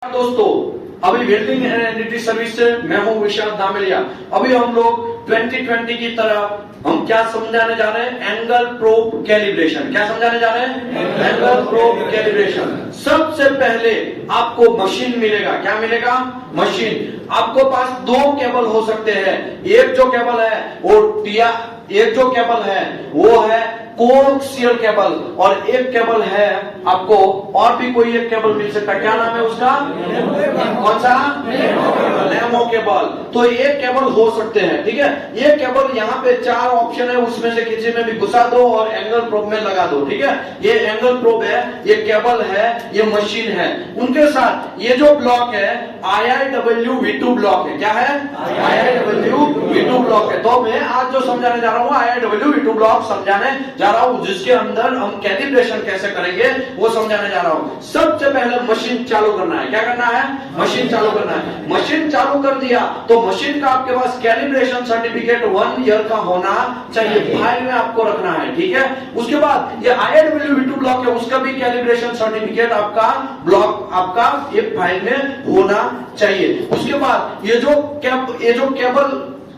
दोस्तों, अभी welding and energy service से मैं हूं विशाल दामेलिया। अभी हम लोग 2020 की तरह हम क्या समझाने जा रहे हैं? Angle probe calibration. क्या समझाने जा रहे हैं? Angle probe calibration. सबसे पहले आपको मशीन मिलेगा। क्या मिलेगा? मशीन। आपको पास दो केबल हो सकते हैं। एक जो केबल है वो एक जो केबल है वो है कोएक्सियल केबल, और एक केबल है आपको और भी कोई एक केबल मिल सकता है। क्या नाम है उसका? कौन सा? लेमो केबल। तो एक केबल हो सकते हैं, ठीक है। ये केबल यहाँ पे चार ऑप्शन है, उसमें से किसी में भी घुसा दो और एंगल प्रोब में लगा दो, ठीक है। ये एंगल प्रोब है, ये केबल है, ये मशीन है। उनके साथ ये जो ब्लॉक है IIW V2 ब्लॉक है। क्या है? IIW V2 ब्लॉक है। तो मैं आज जो समझाने जा रहा हूँ IIW V2 ब्लॉक समझाने जा रहा हूं, जिसके अंदर हम कैलिब्रेशन कैसे करेंगे वो समझाने जा रहा हूं। सबसे पहले मशीन चालू करना है। क्या करना है? मशीन चालू करना है। मशीन चालू कर दिया तो मशीन का आपके पास कैलिब्रेशन सर्टिफिकेट 1 ईयर का होना चाहिए, फाइल में आपको रखना है, ठीक है। उसके बाद ये IIW V2 ब्लॉक है, उसका भी कैलिब्रेशन सर्टिफिकेट आपका ब्लॉक आपका ये फाइल में होना चाहिए। उसके बाद ये जो केबल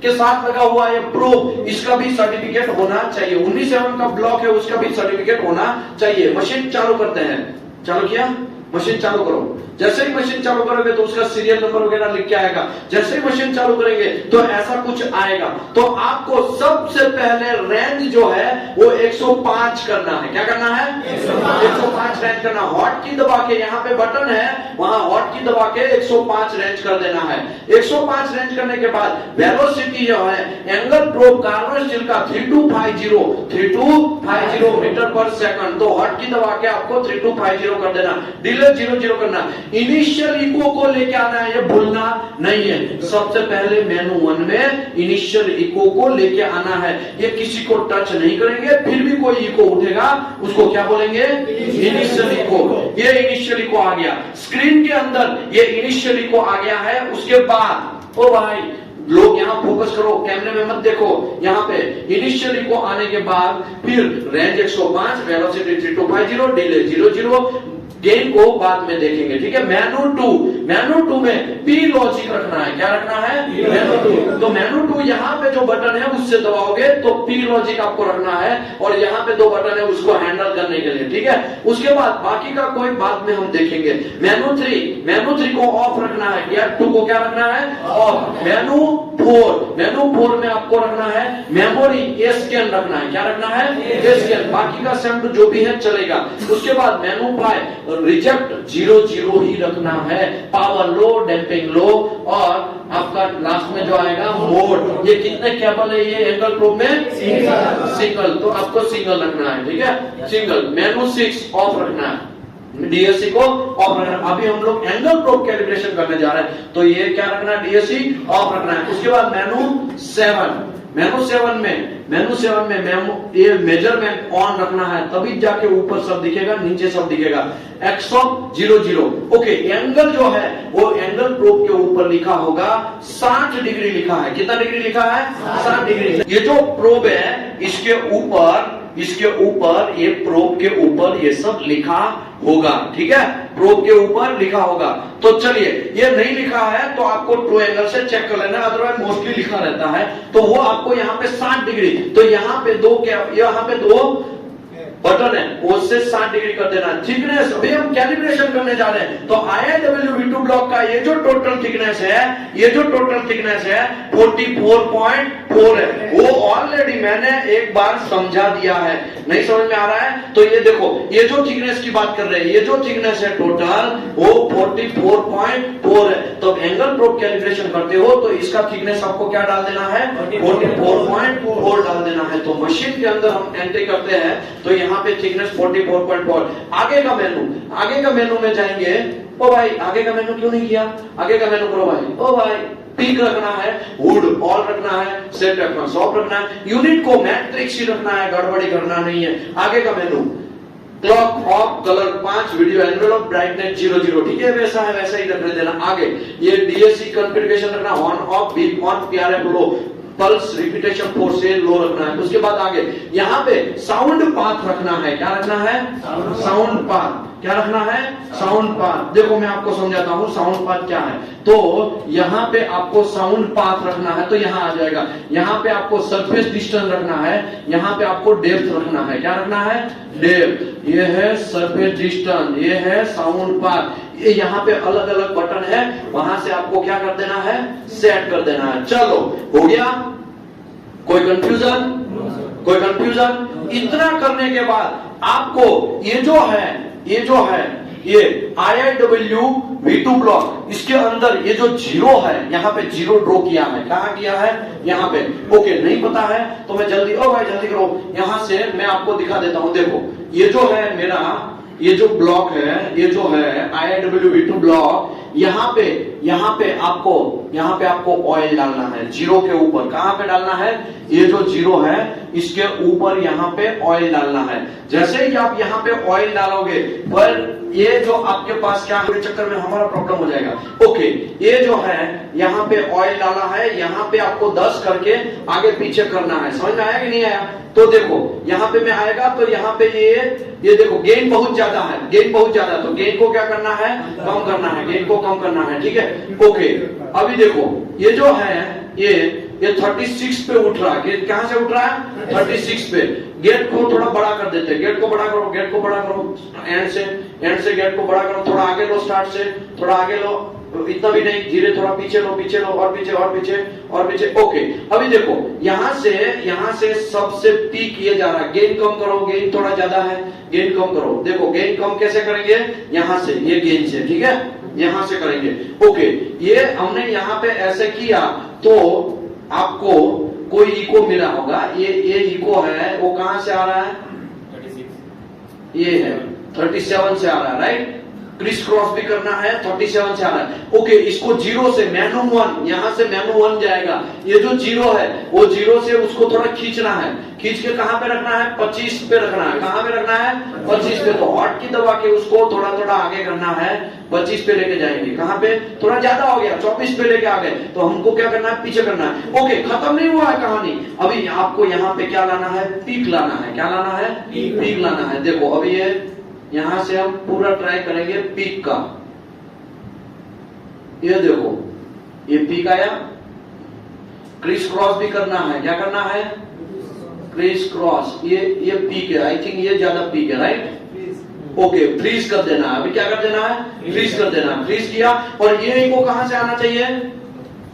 के साथ लगा हुआ है प्रोब, इसका भी सर्टिफिकेट होना चाहिए। 19/7 का ब्लॉक है, उसका भी सर्टिफिकेट होना चाहिए। मशीन चालू करते हैं। चालू किया? मशीन चालू करो। जैसे ही मशीन चालू करोगे तो उसका सीरियल नंबर वगैरह लिख के आएगा। जैसे ही मशीन चालू करेंगे तो ऐसा कुछ आएगा। तो आपको सबसे पहले रेंज जो है वो 105 करना है। क्या करना है? 105 रेंज करना। हॉट की दबा के, यहाँ पे बटन है, वहां हॉट की दबा के 105 रेंज कर देना है। 105 रेंज करने के बाद वेलोसिटी जो है एंगल प्रोब कार्बन स्टील का 3250 मीटर पर सेकंड। तो हॉट की दबा के आपको 3250 कर देना। डिले 0 करना। इनिशियल इको को लेके आना है, ये भूलना नहीं है। सबसे पहले मेनू 1 में इनिशियल इको को लेके आना है। ये किसी को टच नहीं करेंगे, फिर भी कोई इको उठेगा उसको क्या बोलेंगे? Initial echo. ये इनिशियल इको आ गया स्क्रीन के अंदर, ये इनिशियल इको आ गया है। उसके बाद ओ भाई लोग यहाँ फोकस करो, कैमरे में मत देखो। यहाँ पे इनिशियल इको आने के बाद फिर रेंज 105, वेलोसिटी 3250, डिले 00, गेन को बाद में देखेंगे, ठीक है। मेनू 2 में पी लॉजिक रखना है। क्या रखना है? मेनू 2। तो मेनू 2 यहाँ पे जो बटन है उससे दबाओगे तो पी लॉजिक आपको रखना है, और यहाँ पे 2 बटन है उसको हैंडल करने के लिए, ठीक है। उसके बाद बाकी का कोई बाद में हम देखेंगे। मेनू 3 को ऑफ रखना है, या 2 को क्या रखना है? ऑफ। मेनू 4 में आपको रखना है मेमोरी स्कैन रखना है। क्या रखना है? स्कैन। बाकी का सेम जो भी है चलेगा। उसके बाद मेनू 5 रिजेक्ट 0 ही रखना है। पावर लो, डैंपिंग लो, और आपका लास्ट में जो आएगा मोड। ये कितने केबल है ये एंगल प्रोब में? सिंगल। तो आपको सिंगल रखना है, ठीक है, सिंगल। मेनू 6 ऑफ रखना है, DSC को ऑफ रखना है। अभी हम लोग एंगल प्रोब कैलिब्रेशन करने जा रहे हैं, तो ये क्या रखना है? DSC ऑफ रखना है। उसके बाद मेनू 7 में ये मेजरमेंट ऑन रखना है, तभी जाके ऊपर सब दिखेगा, नीचे सब दिखेगा। X of 00। ओके, एंगल जो है वो एंगल प्रोब के ऊपर लिखा होगा 60 डिग्री लिखा है। कितना डिग्री लिखा है? 60 डिग्री। ये जो प्रोब है इसके ऊपर ये प्रोब के ऊपर ये सब लिखा होगा, ठीक है। प्रोब के ऊपर लिखा होगा। तो चलिए, ये नहीं लिखा है तो आपको ट्रू एंगल से चेक कर लेना, अदरवाइज मोस्टली लिखा रहता है। तो वो आपको यहाँ पे 60 डिग्री, तो यहाँ पे दो बटन है, उससे 60 डिग्री कर देना। थिकनेस, अभी हम कैलिब्रेशन करने जा रहे हैं, तो IIW V2 ब्लॉक का ये जो टोटल थिकनेस है 44.4 है। वो ऑलरेडी मैंने एक बार समझा दिया है। नहीं समझ में आ रहा है तो ये देखो, ये जो थिकनेस की बात कर रहे हैं, ये जो थिकनेस है टोटल वो 44.4 है। तो एंगल प्रोब कैलिब्रेशन करते हो तो इसका थिकनेस आपको क्या डाल देना है? 44.4 डाल देना है। तो मशीन के अंदर हम एंट्री करते हैं तो यहाँ पे थिकनेस 44.4। आगे का मेनू में जाएंगे। ओ भाई, आगे का मेनू क्यों नहीं किया? आगे का मेनू करो भाई। ओ भाई, पीक रखना है, वुड ऑल रखना है, सेट रखना, सॉफ्ट रखना है, यूनिट को मैट्रिक्स ही रखना है, गड़बड़ी करना नहीं है। आगे का मेनू clock of, colour 5, video envelope, brightness 00, ठीक है, वैसा है वैसा ही रखने देना। आगे ये DSC कॉन्फ़िगरेशन रखना, on off, beep on, PRF low, pulse repetition 4 से लो रखना है। उसके बाद आगे यहाँ पे साउंड पाथ रखना है। क्या रखना है? Sound path. क्या रखना है? Sound path. देखो मैं आपको समझाता हूँ साउंड पाथ क्या है। तो यहाँ पे आपको साउंड पाथ रखना है तो यहाँ आ जाएगा। यहाँ पे आपको सरफेस डिस्टेंस रखना है, यहाँ पे आपको डेप्थ रखना है। क्या रखना है? डेप्थ। ये है सरफेस डिस्टेंस, ये है साउंड पाथ। ये यहाँ पे अलग अलग बटन है, वहां से आपको क्या कर देना है? सेट कर देना है। चलो हो गया? कोई कंफ्यूजन? कोई कंफ्यूजन? इतना करने के बाद आपको ये जो है ये IIW V2 ब्लॉक, इसके अंदर ये जो जीरो है, यहाँ पे जीरो ड्रॉ किया है। कहाँ किया है? यहाँ पे। ओके, नहीं पता है तो मैं जल्दी, ओ भाई जल्दी करो, यहां से मैं आपको दिखा देता हूं। देखो ये जो है मेरा, ये जो ब्लॉक है, ये जो है IIW V2 ब्लॉक, यहाँ पे आपको ऑयल डालना है जीरो के ऊपर। कहां पे डालना है? ये जो जीरो है इसके ऊपर यहाँ पे ऑयल डालना है। जैसे ही आप यहाँ पे ऑयल डालोगे, पर ये जो आपके पास क्या है, चक्कर में हमारा प्रॉब्लम हो जाएगा। ओके, ये जो है यहाँ पे ऑयल डाला है, यहाँ पे आपको 10 करके आगे पीछे करना है। समझ में आया कि नहीं आया? तो देखो यहाँ पे मैं आएगा तो यहाँ पे ये देखो गेन बहुत ज्यादा है, गेन बहुत ज्यादा, तो गेन को क्या करना है? कम करना है, गेन को कम करना है। ठीक है, ओके। अभी देखो ये जो है ये 36 पे उठ रहा है। कहां से उठ रहा है? 36 पे। गेट को थोड़ा बड़ा कर देते हैं, गेट को बड़ा करो, गेट को बड़ा करो, एंड से गेट को बड़ा करो, थोड़ा आगे लो, स्टार्ट से थोड़ा आगे लो, इतना भी नहीं, धीरे थोड़ा पीछे लो, पीछे लो, और पीछे और पीछे और पीछे। ओके, अभी देखो यहाँ से सबसे पीक ये जा रहा है। गेन कम करो, गेन थोड़ा ज्यादा है, गेन कम करो। देखो गेन कम कैसे करेंगे? यहाँ से, ये गेन से, ठीक है, यहां से करेंगे। ओके, ये हमने यहाँ पे ऐसे किया तो आपको कोई इको मिला होगा। ये इको है, वो कहां से आ रहा है? 36। ये है 37 से आ रहा है, राइट? क्रिस क्रॉस भी करना है, 37 से आ रहा है। ओके, इसको जीरो से मैनू 1, यहां से मैनू 1 जाएगा। ये जो जीरो है वो जीरो से उसको थोड़ा खींचना है, खींच के कहां पे रखना है? 25 पे रखना है। कहां पे रखना है? 25 पे। तो हॉट की दबा के उसको थोड़ा थोड़ा आगे करना है, 25 पे लेके जाएंगे। कहां पे? थोड़ा ज्यादा हो गया, 24 पे लेके आ गए, तो हमको क्या करना है? पीछे करना है। ओके, खत्म नहीं हुआ है कहानी। अभी आपको यहाँ पे क्या लाना है? पीक लाना है। क्या लाना है? पीक लाना है। देखो अभी ये यहां से हम पूरा ट्राई करेंगे पीक का। ये देखो ये पीक आया। क्रिस क्रॉस भी करना है। क्या करना है? Criss cross. ये पीक है, आई थिंक ये ज्यादा पीक है, राइट? ओके, फ्रीज कर देना है। अभी क्या कर देना है? फ्रीज कर देना है। फ्रीज किया, और ये इको कहां से आना चाहिए?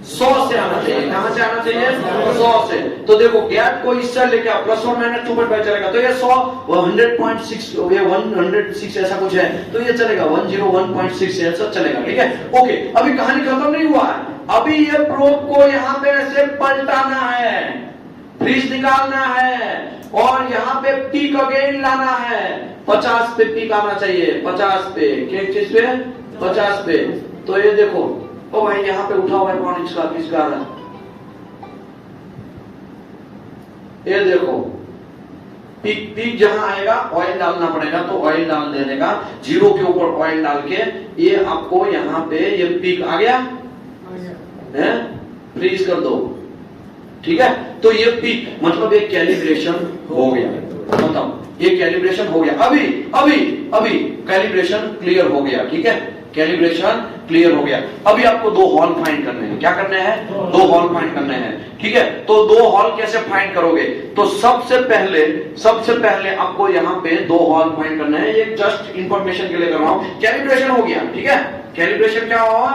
100 से आना चाहिए। कहां से आना चाहिए? 100 से। तो देखो गैप को इससे लेके प्लस और माइनस 2.5 चलेगा, तो ये 100 100.6, ये 106 ऐसा कुछ है, तो ये चलेगा 101.6 ऐसा चलेगा। ठीक है, ओके। अभी कहानी खत्म नहीं हुआ है। अभी ये प्रोब को यहाँ पे ऐसे पलटाना है, फ्रीज निकालना है, और यहाँ पे पीक अगेन लाना है। 50 पे पीक आना चाहिए, 50 पे। किस चीज पे? 50 पे। तो ये देखो, ओ भाई यहाँ पे उठा हुआ है कौन? इसका किसका है? ये देखो पीक जहां आएगा ऑयल डालना पड़ेगा, तो ऑयल डाल देने का, जीरो के ऊपर ऑयल डाल के ये आपको यहाँ पे ये पीक आ गया है। फ्रीज कर दो, ठीक है। तो ये पीक मतलब ये कैलिब्रेशन हो गया, मतलब ये कैलिब्रेशन हो गया। अभी कैलिब्रेशन क्लियर हो गया। ठीक है, कैलिब्रेशन क्लियर हो गया। अभी आपको 2 हॉल फाइंड करने हैं। क्या करने हैं? 2 हॉल फाइंड करने हैं। ठीक है, तो 2 हॉल कैसे फाइंड करोगे? तो सबसे पहले आपको यहाँ पे 2 हॉल फाइंड करने हैं। ये जस्ट इंफॉर्मेशन के लिए कर रहा हूं। कैलिब्रेशन हो गया, ठीक है, कैलिब्रेशन क्या हुआ?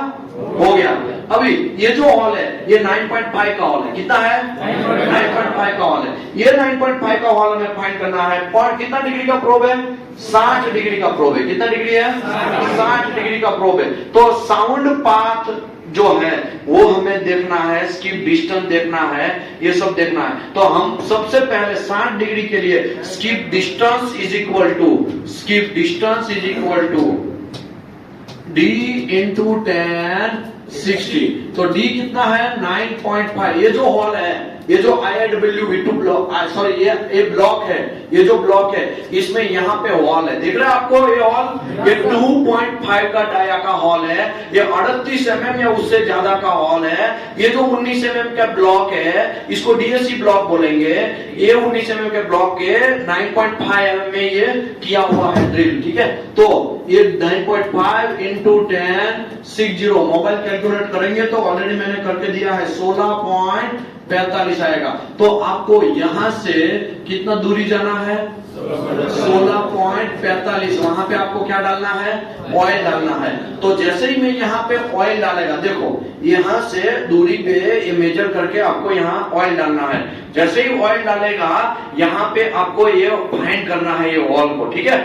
हो गया। अभी ये जो हॉल है ये 9.5 का हॉल है। कितना है? 9.5 का हॉल है। ये 9.5 का हॉल हमें फाइंड करना है। और कितना डिग्री का प्रोब है? 60 डिग्री का प्रोब है। कितना डिग्री है? 60 डिग्री का प्रोब है। तो साउंड पाथ जो है वो हमें देखना है, स्किप डिस्टेंस देखना है, ये सब देखना है। तो हम सबसे पहले 60 डिग्री के लिए skip distance is equal to d into 10 60। तो d कितना है? 9.5। ये जो हॉल है ये जो IIWV2 ब्लॉक, सॉरी ये ब्लॉक है, ये जो ब्लॉक है इसमें यहाँ पे हॉल है, दिख रहा है आपको ये हॉल, ये 2.5 का डाया का हॉल है, ये 38 mm या उससे ज्यादा का हॉल है। ये जो 19 mm का ब्लॉक है इसको DSC ब्लॉक बोलेंगे। ये 19 mm के ब्लॉक के 9.5 mm में ये किया हुआ है ड्रिल, ठीक है। तो ये 9.5 इंटू 10 60, मोबाइल कैलकुलेट करेंगे तो ऑलरेडी मैंने करके दिया है 16.45 आएगा। तो आपको यहां से कितना दूरी जाना है, 16.45। वहां पे आपको क्या डालना है, ऑयल डालना है। तो जैसे ही मैं यहाँ पे ऑयल डालेगा, देखो यहाँ से दूरी पे ये मेजर करके आपको यहाँ ऑयल डालना है। जैसे ही ऑयल डालेगा यहाँ पे आपको ये फाइंड करना है ये ऑयल को, ठीक है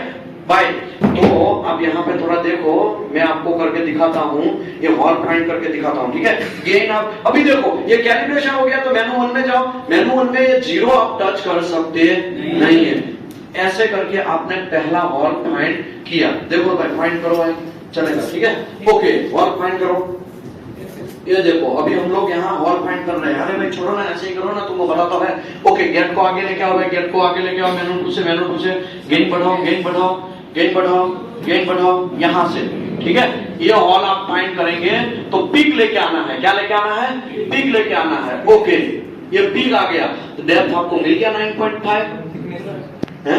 भाई। तो अब यहाँ पे थोड़ा देखो, मैं आपको करके दिखाता हूँ, ये हॉल फाइंड करके दिखाता हूँ, ठीक है। गेन आप अभी देखो ये कैलिब्रेशन हो गया, तो मेनू 1 में जाओ। मेनू 1 में ये 0 आप टच कर सकते नहीं है। ऐसे करके आपने पहला हॉल फाइंड किया, देखो भाई फाइंड करो भाई, चलेगा, ठीक है। ओके हॉल फाइंड करो, ये देखो अभी हम लोग यहाँ हॉल फाइंड कर रहे हैं। अरे भाई छोड़ो ना, ऐसे ही करो ना, तुमको बताता है। ओके गेट को आगे लेके आओ भाई, गेट को आगे लेके आओ, मेनू 2 से गेन बढ़ाओ, गेन बढ़ाओ, गेन बढ़ाओ, गेन बढ़ाओ यहां से, ठीक है। ये हॉल आप फाइंड करेंगे तो पीक लेके आना है। क्या लेके आना है, पीक लेके आना है। ओके ये पीक आ गया, तो डेप्थ आपको मिल गया 9.5 है।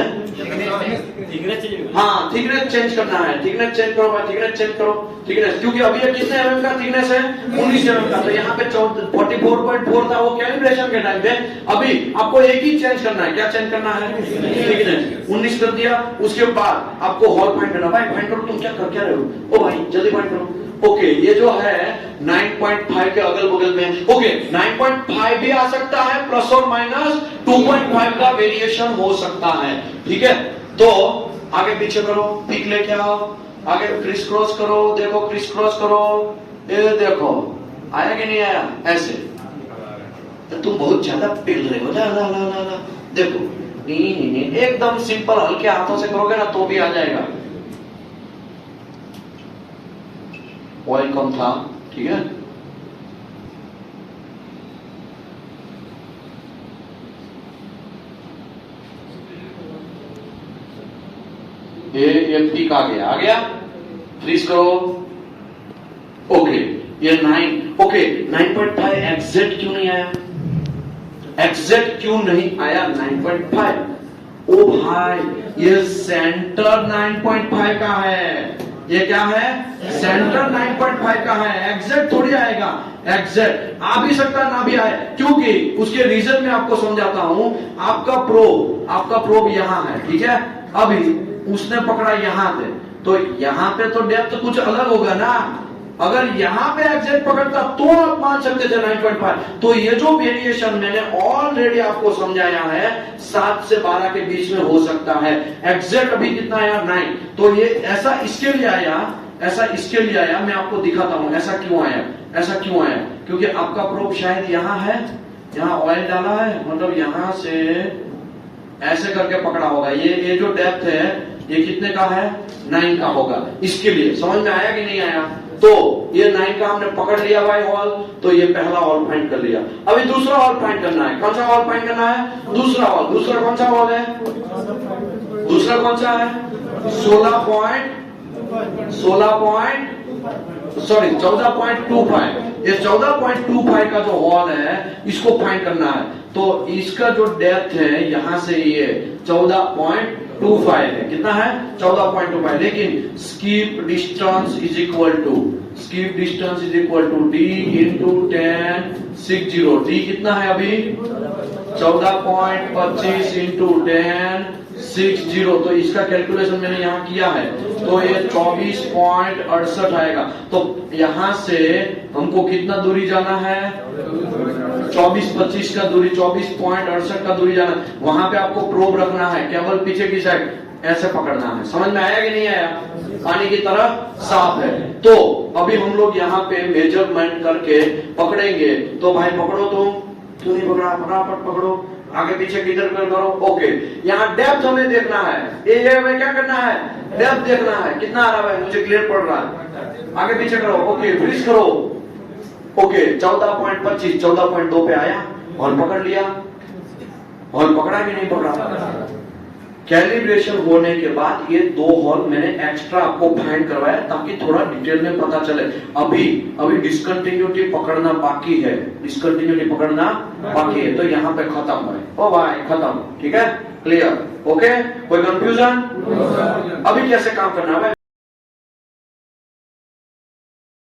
हाँ थिकनेस चेंज करना है, थिकनेस चेंज करो भाई, थिकनेस चेंज करो, थिकनेस, क्योंकि अभी ये कितने mm का थिकनेस है, 19 mm का। तो यहाँ पे 44.4 था वो कैलिब्रेशन के टाइम पे। अभी आपको एक ही चेंज करना है, क्या चेंज करना है, थिकनेस 19 कर दिया। उसके बाद आपको हॉल फाइंड करना। भाई फाइंड करो, तुम क्या कर क्या रहे हो, ओ भाई जल्दी फाइंड करो। ओके ये जो है 9.5 के अगल बगल में, ओके 9.5 भी आ सकता है, प्लस और माइनस 2.5 का वेरिएशन हो सकता है, ठीक है। तो आगे पीछे करो, पीक लेके आओ, आगे क्रिस क्रॉस करो, देखो क्रिस क्रॉस करो, ये देखो आया कि नहीं आया, ऐसे। तो तुम बहुत ज्यादा पेल रहे हो, ला ला ला ला ला, देखो नहीं, एकदम सिंपल हल्के हाथों से करोगे ना तो भी आ जाएगा। ऑयल कम था, ठीक है। ये पीक आ गया, फ्रीज करो। ओके ये 9, ओके 9.5 एग्जैक्ट क्यों नहीं आया, एग्जैक्ट क्यों नहीं आया 9.5? ओ भाई ये सेंटर 9.5 का है, ये क्या है, सेंटर 9.5 का है, एग्जैक्ट थोड़ी आएगा। एग्जैक्ट आ भी सकता ना भी आए, क्योंकि उसके रीजन में आपको समझाता हूं। आपका प्रोब यहां है, ठीक है। अभी उसने पकड़ा यहां पे, तो यहां पे तो डेप्थ कुछ अलग होगा ना। अगर यहां पे एग्जैक्ट पकड़ता तो आप मान सकते थे 9.5। तो ये जो वेरिएशन मैंने ऑलरेडी आपको समझाया है 7 से 12 के बीच में हो सकता है। एग्जैक्ट अभी कितना आया, 9। तो ये ऐसा इसके लिए आया, ऐसा इसके लिए आया, मैं आपको दिखाता हूं ऐसा क्यों आया, ऐसा क्यों आया। क्योंकि आपका प्रोब शायद यहां है, यहां ऑयल डाला है, मतलब यहां से ऐसे करके पकड़ा होगा। ये जो डेप्थ है ये कितने का है, 9 का होगा। इसके लिए समझ में आया कि नहीं आया। तो ये 9 का हमने पकड़ लिया भाई हॉल, तो ये पहला हॉल फाइंड कर लिया। अभी दूसरा हॉल फाइंड करना है। कौन सा हॉल फाइंड करना है, दूसरा हॉल। दूसरा कौन सा हॉल है, दूसरा कौन सा है, 14.25। ये 14.25 का जो हॉल है इसको फाइंड करना है। तो इसका जो डेप्थ है यहां से ये 14.25 है। कितना है, 14.25। लेकिन skip distance is equal to D into 10 60। D कितना है अभी, 14.25 इंटू 10 60। तो इसका कैलकुलेशन मैंने यहाँ किया है, तो ये 24.68 आएगा। तो यहां से हमको कितना दूरी जाना है, 24-25 का दूरी, 24.68 का दूरी जाना। वहां पे आपको प्रोब रखना है, केवल पीछे की साइड ऐसे पकड़ना है। समझ में आया कि नहीं आया, पानी की तरह साफ है। तो अभी हम लोग यहाँ पे मेजरमेंट करके पकड़ेंगे। तो भाई पकड़ो, तुम क्यों नहीं पकड़ा, फटाफट पकड़ो, आगे पीछे किधर करो। ओके यहाँ डेप्थ हमें देखना है, ये हमें क्या करना है, डेप्थ देखना है कितना आ रहा है, मुझे क्लियर पड़ रहा है। आगे पीछे करो, ओके फ्रीज करो। ओके 14.25, 14.2 पे आया। हॉल पकड़ लिया, हॉल पकड़ा कि नहीं पकड़ा? कैलिब्रेशन होने के बाद ये 2 हॉल मैंने एक्स्ट्रा आपको फाइंड करवाया ताकि थोड़ा डिटेल में पता चले। अभी डिस्कंटिन्यूटी पकड़ना बाकी है, डिस्कंटिन्यूटी पकड़ना बाकी है, तो यहाँ पे खत्म है। ओ भाई खत्म, ठीक है, क्लियर, ओके, कोई कंफ्यूजन? अभी कैसे काम करना है?